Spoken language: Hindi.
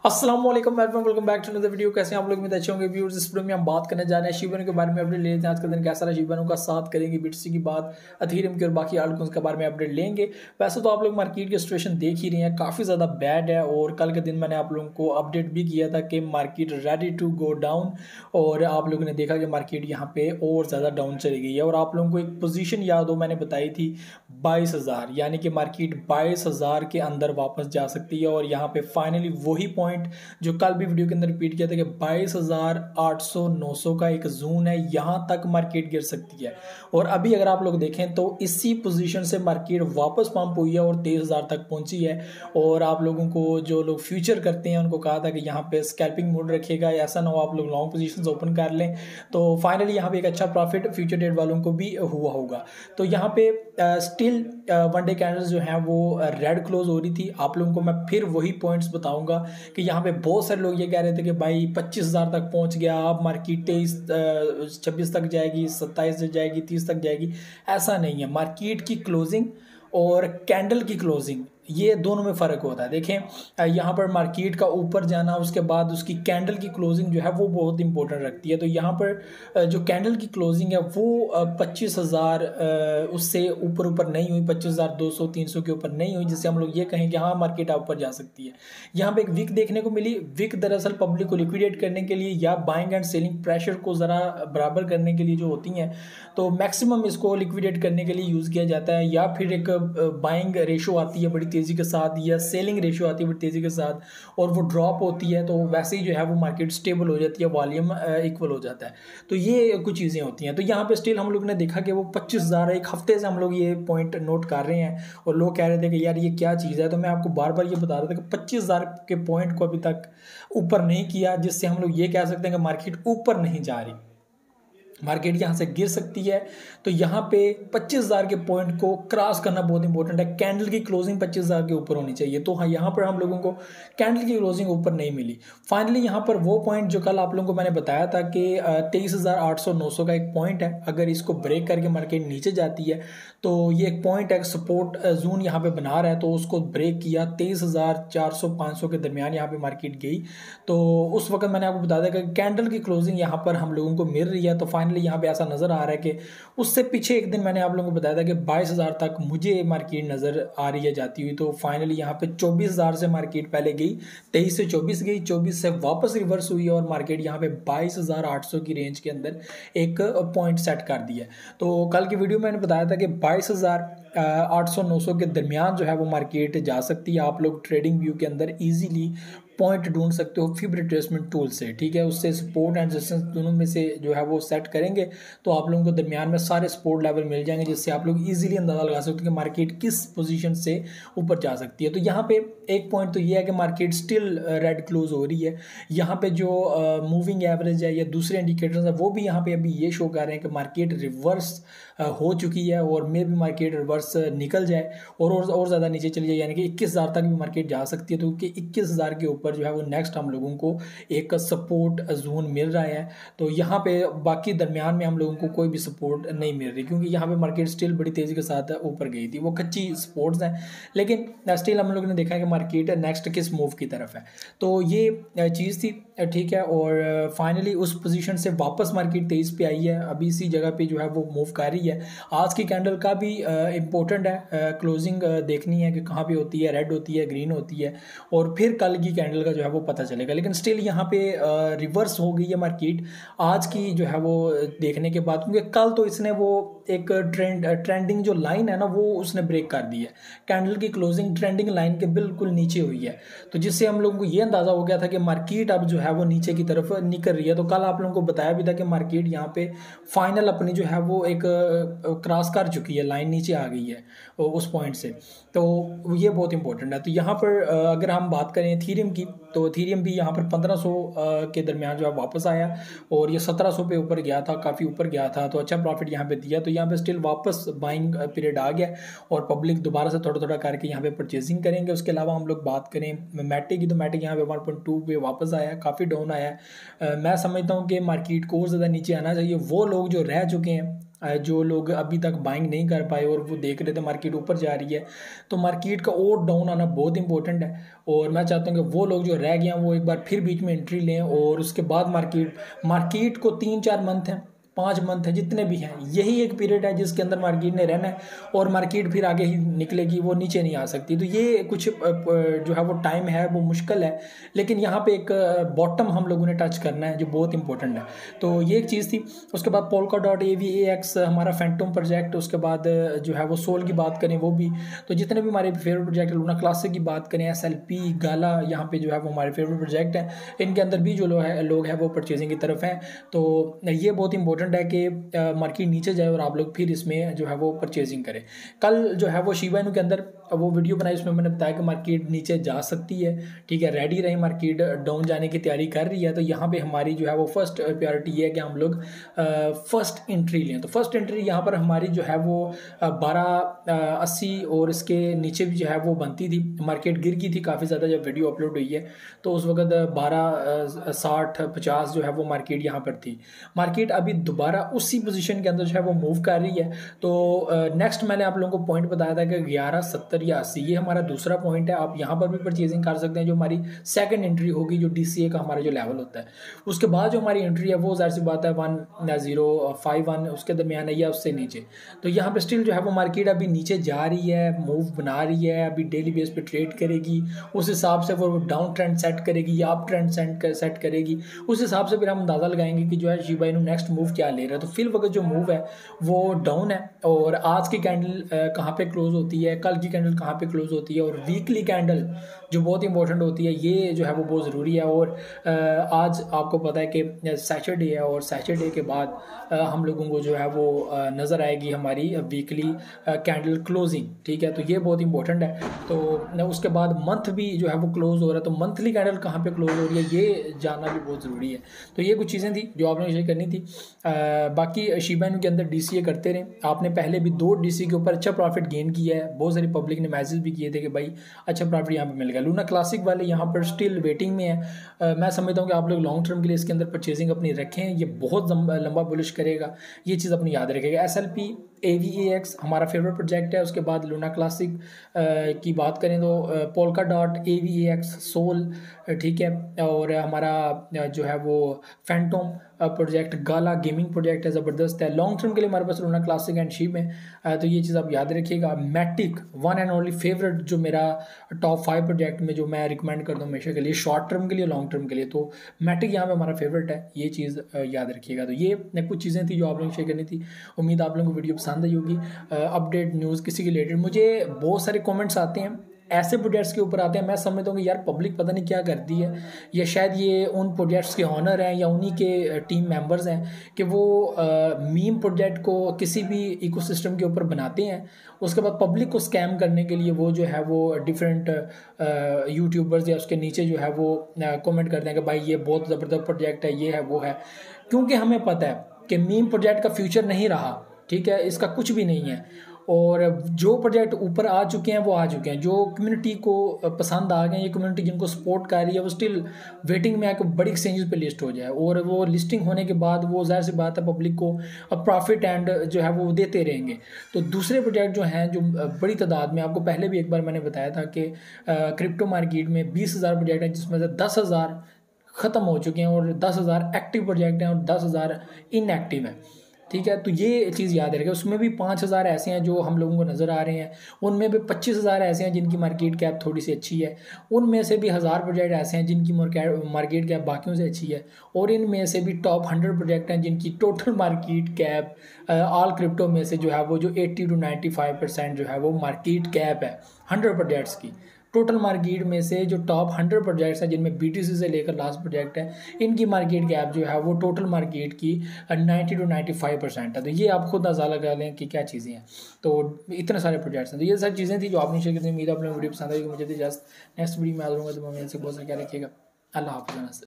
अस्सलाम वालेकुम, welcome back to another video. कैसे हैं आप लोग? में अच्छे होंगे व्यूअर्स। इस वीडियो में हम बात करने जा रहे हैं शिबानु के बारे में अपडेट लेते हैं। आज का दिन कैसा रहा शिबानु का, साथ करेंगे बीटीसी की बात, अथीरियम की और बाकी आल्टकॉइंस के बारे में अपडेट लेंगे। वैसे तो आप लोग मार्केट की सिचुएशन देख ही रहे हैं, काफ़ी ज़्यादा बैड है। और कल के दिन मैंने आप लोगों को अपडेट भी किया था कि market ready to go down, और आप लोगों ने देखा कि मार्केट यहाँ पे और ज़्यादा डाउन चली गई है। और आप लोगों को एक पोजीशन याद हो, मैंने बताई थी 22,000, यानी कि मार्केट 22,000 के अंदर वापस जा सकती है। और यहाँ पे फाइनली वही पॉइंट जो कल भी वीडियो के अंदर रिपीट किया था कि 22,800-900 का एक जोन है, यहाँ तक मार्केट गिर सकती है। और अभी अगर आप लोग देखें तो इसी पोजीशन से मार्केट वापस पंप हुई है और 23,000 तक पहुंची है। और आप लोगों को, जो लोग फ्यूचर करते हैं, उनको कहा था कि यहाँ पे स्कैल्पिंग मोड रखेगा, ऐसा ना हो आप लोग लॉन्ग पोजीशंस ओपन कर लें। तो फाइनली यहाँ पे एक अच्छा प्रॉफिट फ्यूचर डेट वालों को भी हुआ होगा। तो यहाँ पे स्टिल वन डे कैंडल्स जो हैं वो रेड क्लोज हो रही थी। आप लोगों को मैं फिर वही पॉइंट्स बताऊंगा कि यहाँ पे बहुत सारे लोग ये कह रहे थे कि भाई 25,000 तक पहुंच गया, अब मार्केट 26 तक जाएगी, 27 तक जाएगी, 30 तक जाएगी। ऐसा नहीं है। मार्केट की क्लोजिंग और कैंडल की क्लोजिंग, ये दोनों में फ़र्क होता है। देखें, यहाँ पर मार्केट का ऊपर जाना, उसके बाद उसकी कैंडल की क्लोजिंग जो है वो बहुत इंपॉर्टेंट रखती है। तो यहाँ पर जो कैंडल की क्लोजिंग है वो 25,000 उससे ऊपर नहीं हुई, 25,200-300 के ऊपर नहीं हुई, जिससे हम लोग ये कहें कि हाँ मार्केट ऊपर जा सकती है। यहाँ पे एक विक देखने को मिली। विक दरअसल पब्लिक को लिक्विडेट करने के लिए या बाइंग एंड सेलिंग प्रेशर को ज़रा बराबर करने के लिए जो होती हैं, तो मैक्सिमम इसको लिक्विडेट करने के लिए यूज़ किया जाता है। या फिर एक बाइंग रेशो आती है बड़ी तेज़ी के साथ, या सेलिंग रेशियो आती है बड़ी तेज़ी के साथ, और वो ड्रॉप होती है, तो वैसे ही जो है वो मार्केट स्टेबल हो जाती है, वॉल्यूम इक्वल हो जाता है। तो ये कुछ चीज़ें होती हैं। तो यहाँ पे स्टिल हम लोग ने देखा कि वो 25,000, एक हफ्ते से हम लोग ये पॉइंट नोट कर रहे हैं, और लोग कह रहे थे कि यार ये क्या चीज़ है। तो मैं आपको बार बार ये बता रहा था कि 25,000 के पॉइंट को अभी तक ऊपर नहीं किया, जिससे हम लोग ये कह सकते हैं कि मार्केट ऊपर नहीं जा रही, मार्केट यहाँ से गिर सकती है। तो यहाँ पे 25,000 के पॉइंट को क्रॉस करना बहुत इंपॉर्टेंट है। कैंडल की क्लोजिंग 25,000 के ऊपर होनी चाहिए। तो हाँ, यहाँ पर हम लोगों को कैंडल की क्लोजिंग ऊपर नहीं मिली। फाइनली यहाँ पर वो पॉइंट जो कल आप लोगों को मैंने बताया था कि 23,800-900 का एक पॉइंट है, अगर इसको ब्रेक करके मार्केट नीचे जाती है तो ये एक पॉइंट है, सपोर्ट जोन यहाँ पे बना रहा है। तो उसको ब्रेक किया, 23,400-500 के दरमियान यहाँ पे मार्केट गई। तो उस वक्त मैंने आपको बता दिया कि कैंडल की क्लोजिंग यहाँ पर हम लोगों को मिल रही है। तो फाइनली यहाँ पे ऐसा नज़र आ रहा है कि उससे पीछे एक दिन मैंने आप लोगों को बताया था कि 22,000 तक मुझे मार्केट नज़र आ रही है जाती हुई। तो फाइनली यहाँ पे 24,000 से मार्केट पहले गई, 23 से 24 गई, 24 से वापस रिवर्स हुई, और मार्केट यहाँ पे 22,800 की रेंज के अंदर एक पॉइंट सेट कर दिया। तो कल की वीडियो में मैंने बताया था कि 22,800-900 के दरमियान जो है वो मार्केट जा सकती है। आप लोग ट्रेडिंग व्यू के अंदर इजीली पॉइंट ढूंढ सकते हो फिब रिट्रेसमेंट टूल से, ठीक है। उससे सपोर्ट एंड रेजिस्टेंस दोनों में से जो है वो सेट करेंगे, तो आप लोगों को दरमियान में सारे सपोर्ट लेवल मिल जाएंगे, जिससे आप लोग इजीली अंदाजा लगा सकते हो कि मार्केट किस पोजीशन से ऊपर जा सकती है। तो यहाँ पे एक पॉइंट तो ये है कि मार्केट स्टिल रेड क्लोज हो रही है। यहाँ पे जो मूविंग एवरेज है या दूसरे इंडिकेटर्स है, वो भी यहाँ पे अभी ये शो कर रहे हैं कि मार्केट रिवर्स हो चुकी है, और मे भी मार्केट रिवर्स निकल जाए और ज़्यादा नीचे चली जाए, यानी कि 21,000 तक भी मार्केट जा सकती है। तो क्योंकि 21,000 के ऊपर जो है वो नेक्स्ट हम लोगों को एक सपोर्ट जोन मिल रहा है। तो यहाँ पे बाकी दरमियान में हम लोगों को कोई भी सपोर्ट नहीं मिल रही, क्योंकि यहाँ पे मार्केट स्टिल बड़ी तेज़ी के साथ ऊपर गई थी। वो कच्ची सपोर्ट्स हैं, लेकिन स्टिल हम लोगों ने देखा है कि मार्केट नेक्स्ट किस मूव की तरफ है। तो ये चीज़ थी, ठीक है। और फाइनली उस पोजीशन से वापस मार्केट 23 पे आई है, अभी इसी जगह पे जो है वो मूव कर रही है। आज की कैंडल का भी इम्पोर्टेंट है, क्लोजिंग देखनी है कि कहाँ पे होती है, रेड होती है, ग्रीन होती है, और फिर कल की कैंडल का जो है वो पता चलेगा। लेकिन स्टिल यहाँ पे रिवर्स हो गई है मार्केट आज की जो है वो देखने के बाद, क्योंकि कल तो इसने वो एक ट्रेंडिंग जो लाइन है ना, वो उसने ब्रेक कर दी है। कैंडल की क्लोजिंग ट्रेंडिंग लाइन के बिल्कुल नीचे हुई है, तो जिससे हम लोगों को ये अंदाज़ा हो गया था कि मार्केट अब जो है वो नीचे की तरफ निकल रही है। तो कल आप लोगों को बताया भी था कि मार्केट यहाँ पे फाइनल अपनी जो है वो एक क्रॉस कर चुकी है, लाइन नीचे आ गई है उस पॉइंट से। तो ये बहुत इंपॉर्टेंट है। तो यहाँ पर अगर हम बात करें एथीरियम की, तो एथीरियम भी यहाँ पर 1500 के दरमियान जो है वापस आया, और ये 1700 पे ऊपर गया था, काफ़ी ऊपर गया था, तो अच्छा प्रॉफिट यहाँ पे दिया। तो यहाँ पे स्टिल वापस बाइंग पीरियड आ गया, और पब्लिक दोबारा से थोड़ा थोड़ा करके यहाँ पे परचेजिंग करेंगे। उसके अलावा हम लोग बात करें मैटे की, तो मैटे यहाँ पे 1.2 पे वापस आया, काफ़ी डाउन आया। मैं समझता हूँ कि मार्केट को और ज़्यादा नीचे आना चाहिए। वो लोग जो रह चुके हैं जो लोग अभी तक बाइंग नहीं कर पाए और वो देख रहे थे मार्केट ऊपर जा रही है, तो मार्केट का और डाउन आना बहुत इंपॉर्टेंट है। और मैं चाहता हूँ कि वो लोग जो रह गए हैं वो एक बार फिर बीच में एंट्री लें, और उसके बाद मार्केट को 3-4 मंथ हैं, 5 मंथ है, जितने भी हैं, यही एक पीरियड है जिसके अंदर मार्केट ने रहना है, और मार्केट फिर आगे ही निकलेगी, वो नीचे नहीं आ सकती। तो ये कुछ जो है वो टाइम है, वो मुश्किल है, लेकिन यहाँ पे एक बॉटम हम लोगों ने टच करना है जो बहुत इंपॉर्टेंट है। तो ये एक चीज़ थी। उसके बाद Polkadot हमारा फैंटम प्रोजेक्ट, उसके बाद जो है वो सोल की बात करें वो भी, तो जितने भी हमारे फेवरेट प्रोजेक्ट है, लूना क्लासिक की बात करें, SLP गाला, यहाँ पे जो है वो हमारे फेवरेट प्रोजेक्ट हैं। इनके अंदर भी जो लोग हैं वो परचेजिंग की तरफ हैं। तो ये बहुत इंपॉर्टेंट है कि मार्केट नीचे जाए और आप लोग फिर इसमें जो है वो परचेजिंग करें। कल जो है वो शिबा इनू के अंदर वो वीडियो बनाई, उसमें मैंने बताया कि मार्केट नीचे जा सकती है, ठीक है, रेडी रही, मार्केट डाउन जाने की तैयारी कर रही है। तो यहाँ पे हमारी जो है वो फर्स्ट प्रायोरिटी ये है कि हम लोग फर्स्ट एंट्री लें। तो फर्स्ट एंट्री यहाँ पर हमारी जो है वो 1280 और इसके नीचे भी जो है वो बनती थी। मार्केट गिर गई थी काफ़ी ज़्यादा जब वीडियो अपलोड हुई है, तो उस वक्त 1260-50 जो है वो मार्केट यहाँ पर थी। मार्केट अभी दोबारा उसी पोजीशन के अंदर जो है वो मूव कर रही है। तो नेक्स्ट मैंने आप लोगों को पॉइंट बताया था कि 1170 या 80, ये हमारा दूसरा पॉइंट है। आप यहाँ पर भी परचेजिंग कर सकते हैं, जो हमारी सेकंड एंट्री होगी, जो DCA का हमारा जो लेवल होता है। उसके बाद जो हमारी एंट्री है वो जाहिर सी बात है 1051 उसके दरमियान है या उससे नीचे। तो यहाँ पर स्टिल जो है वो मार्केट अभी नीचे जा रही है, मूव बना रही है, अभी डेली बेस पे ट्रेड करेगी, उस हिसाब से वो डाउन ट्रेंड सेट करेगी या अप ट्रेंड सेट करेगी। उस हिसाब से फिर हम अंदाज़ा लगाएंगे कि जो है शिबा इनू नेक्स्ट मूव क्या ले रहा है। तो फिल वक्त जो मूव है वो डाउन है, और आज की कैंडल कहाँ पे क्लोज होती है, कल की कैंडल कहाँ पे क्लोज होती है, और वीकली कैंडल जो बहुत इंपॉर्टेंट होती है, ये जो है वो बहुत ज़रूरी है। और आज आपको पता है कि सैटरडे है, और सैटरडे के बाद हम लोगों को जो है वो नज़र आएगी हमारी वीकली कैंडल क्लोजिंग, ठीक है। तो ये बहुत इंपॉर्टेंट है। तो उसके बाद मंथ भी जो है वो क्लोज हो रहा है, तो मंथली कैंडल कहाँ पे क्लोज हो रही है ये जानना भी बहुत ज़रूरी है। तो ये कुछ चीज़ें थी जो आपने शेयर करनी थी। बाकी शिबा इनू के अंदर DCA करते रहे। आपने पहले भी 2 DCA के ऊपर अच्छा प्रॉफिट गेन किया है, बहुत सारी पब्लिक ने मैसेज भी किए थे कि भाई अच्छा प्रॉफिट यहाँ पे मिल गया। लूना क्लासिक वाले यहाँ पर स्टिल वेटिंग में है। मैं समझता हूँ कि आप लोग लॉन्ग टर्म के लिए इसके अंदर परचेजिंग अपनी रखें, ये बहुत लंबा बुलिश करेगा, ये चीज़ अपनी याद रखेगा। SLP AVAX हमारा फेवरेट प्रोजेक्ट है। उसके बाद लूना क्लासिक की बात करें तो Polkadot AVAX सोल, ठीक है, और हमारा जो है वो Phantom project Gala gaming project है, ज़बरदस्त है। लॉन्ग टर्म के लिए हमारे पास लूना क्लासिक एंड शीप है। तो ये चीज़ आप याद रखिएगा। Matic one and only favourite जो मेरा टॉप 5 प्रोजेक्ट में जो मैं रिकमेंड कर दूँ हमेशा के लिए, शॉर्ट टर्म के लिए, लॉन्ग टर्म के लिए, तो मैटिक यहाँ पे हमारा फेवरेट है, ये चीज़ याद रखिएगा। तो ये कुछ चीज़ें थी जो आप लोगों को शेयर करनी थी। उम्मीद आप लोगों को वीडियो पसंद आई होगी। अपडेट न्यूज़ किसी के रिलेटेड मुझे बहुत सारे कमेंट्स आते हैं, ऐसे प्रोजेक्ट्स के ऊपर आते हैं, मैं समझता हूँ कि यार पब्लिक पता नहीं क्या करती है, या शायद ये उन प्रोजेक्ट्स के ऑनर हैं या उन्हीं के टीम मेंबर्स हैं कि वो मीम प्रोजेक्ट को किसी भी इकोसिस्टम के ऊपर बनाते हैं, उसके बाद पब्लिक को स्कैम करने के लिए वो जो है वो डिफरेंट यूट्यूबर्स या उसके नीचे जो है वो कमेंट करते हैं कि भाई ये बहुत ज़बरदस्त प्रोजेक्ट है, ये है वो है। क्योंकि हमें पता है कि मीम प्रोजेक्ट का फ्यूचर नहीं रहा, ठीक है, इसका कुछ भी नहीं है। और जो प्रोजेक्ट ऊपर आ चुके हैं वो आ चुके हैं, जो कम्युनिटी को पसंद आ गए, ये कम्युनिटी जिनको सपोर्ट कर रही है, वो स्टिल वेटिंग में आकर बड़ी एक्सचेंजेस पे लिस्ट हो जाए, और वो लिस्टिंग होने के बाद वो जाहिर सी बात है पब्लिक को प्रॉफिट एंड जो है वो देते रहेंगे। तो दूसरे प्रोजेक्ट जो हैं जो बड़ी तादाद में, आपको पहले भी एक बार मैंने बताया था कि क्रिप्टो मार्केट में 20,000 प्रोजेक्ट हैं, जिसमें से 10,000 ख़त्म हो चुके हैं, और 10,000 एक्टिव प्रोजेक्ट हैं और 10,000 इनएक्टिव हैं, ठीक है। तो ये चीज़ याद रखें। उसमें भी 5,000 ऐसे हैं जो हम लोगों को नज़र आ रहे हैं, उनमें भी 25,000 ऐसे हैं जिनकी मार्केट कैप थोड़ी सी अच्छी है, उनमें से भी 1000 प्रोजेक्ट ऐसे हैं जिनकी मार्केट कैप बाकियों से अच्छी है, और इनमें से भी टॉप 100 प्रोजेक्ट हैं जिनकी total market cap all crypto में से जो है वो जो 80 to 95% जो है वो मार्केट कैप है 100 प्रोजेक्ट्स की। टोटल मार्केट में से जो टॉप 100 प्रोजेक्ट्स हैं, जिनमें BTC से लेकर लास्ट प्रोजेक्ट है, इनकी मार्केट कैप जो है वो टोटल मार्केट की 90 to 95% है। तो ये आप खुद अंदाजा लगा लें कि क्या चीज़ें हैं। तो इतने सारे प्रोजेक्ट्स हैं। तो ये सारी चीज़ें थी जो आपने शेयर की थी। उम्मीद आपने वीडियो पसंद आई। मुझे जस्ट नेक्स्ट वीडियो में आ जाऊँगा, तो मैं इनसे बहुत सारा क्या रखिएगा। अल्लाह हाफ़िज़।